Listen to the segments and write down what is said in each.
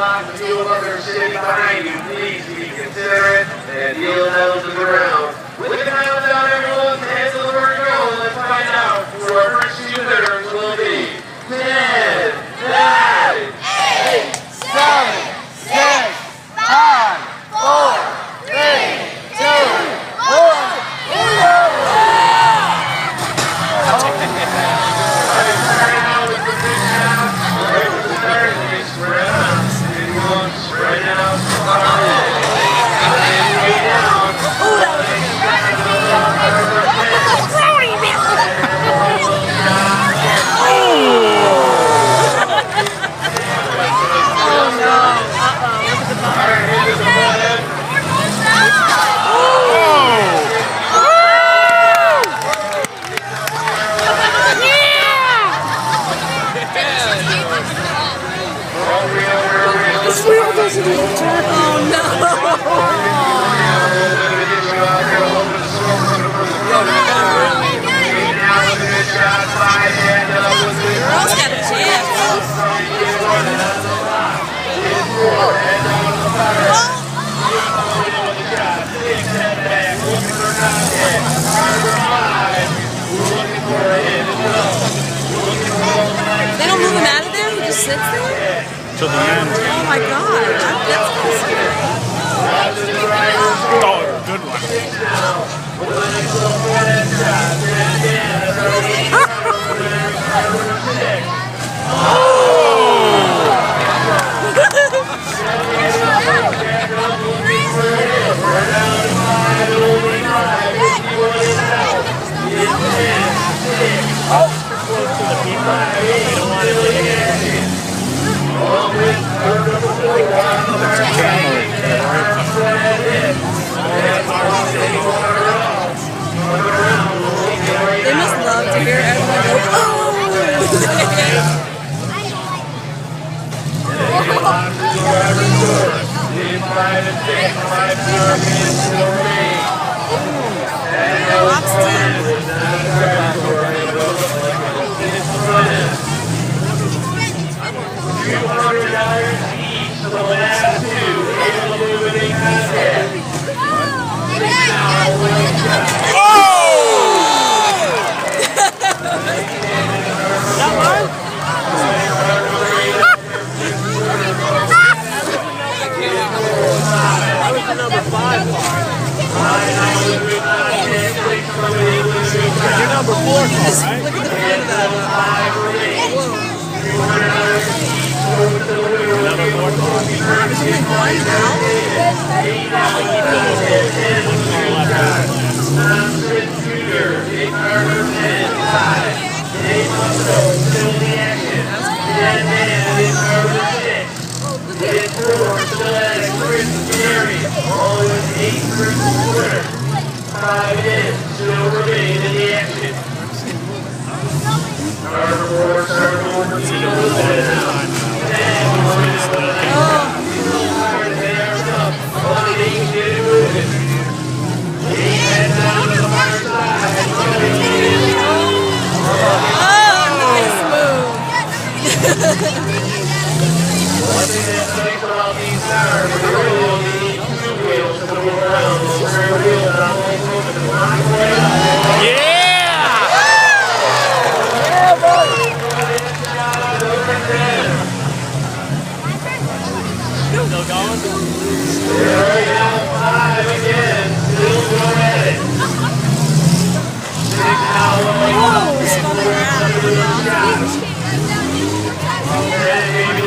block, the fuel others sitting behind you, please be considerate and heel nose to the ground. With the countdown, everyone's heads to the word go. Let's find out who our first two bidders will be. 10, 9, 8, 7, 6, 5, 4, 3, 2, 1. They don't move him out of there? He just sits there? Till the end. Oh my god, that's kind of scary. Oh, good one. They must love to hear everyone go, You're number 4 car, right?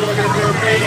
look at the front of that.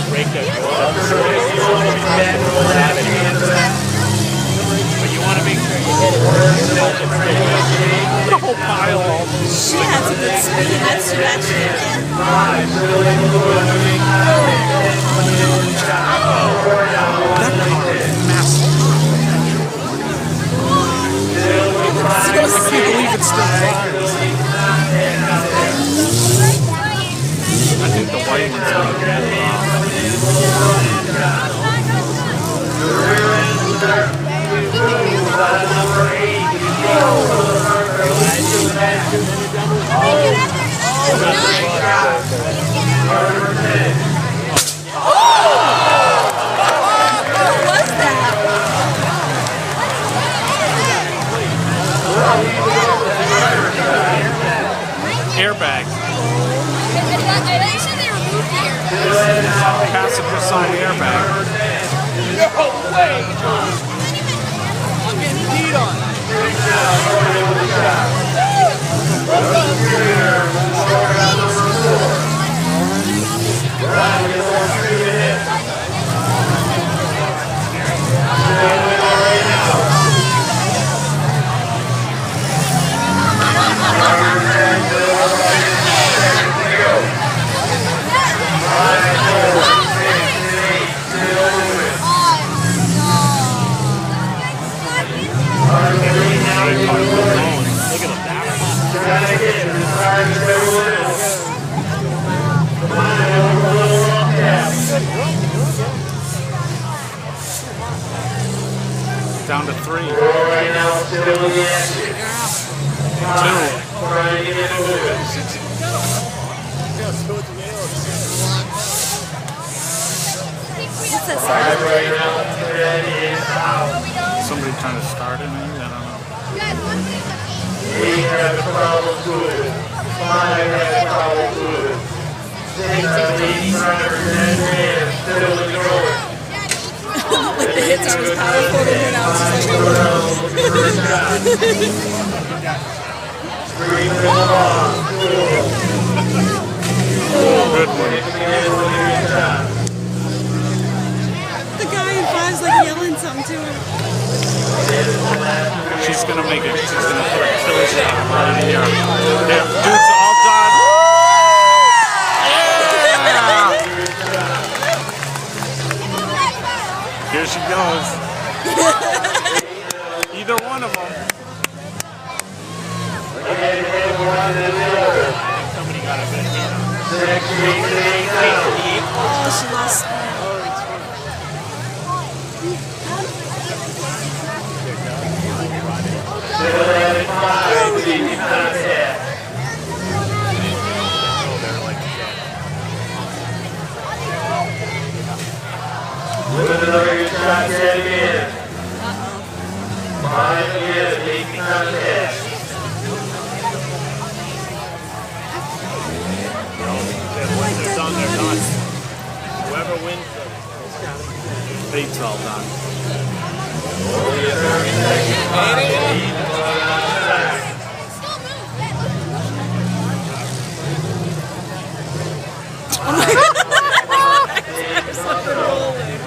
Break that. I'm getting beat on. Down to 3. Right now, still in the action. 2. Trying to get into it. What's that sound? Right now, that is out. Somebody trying to start it, maybe? I don't know. 8 has a problem to it. 5 has a problem to it. 6 out of 8 drivers and men still in the road. Like the hits are as powerful as when I was just like, Good one. the guy in five's like yelling something to him. She's going to make it. She's going to put a killer shot right here. Yeah, dude's all done. Yeah! Here she goes. Either one of them. Somebody got a good hit on. Oh, she lost. Another shot again. 5 again, 8 contest. Whoever wins the fate's all done. Oh my god!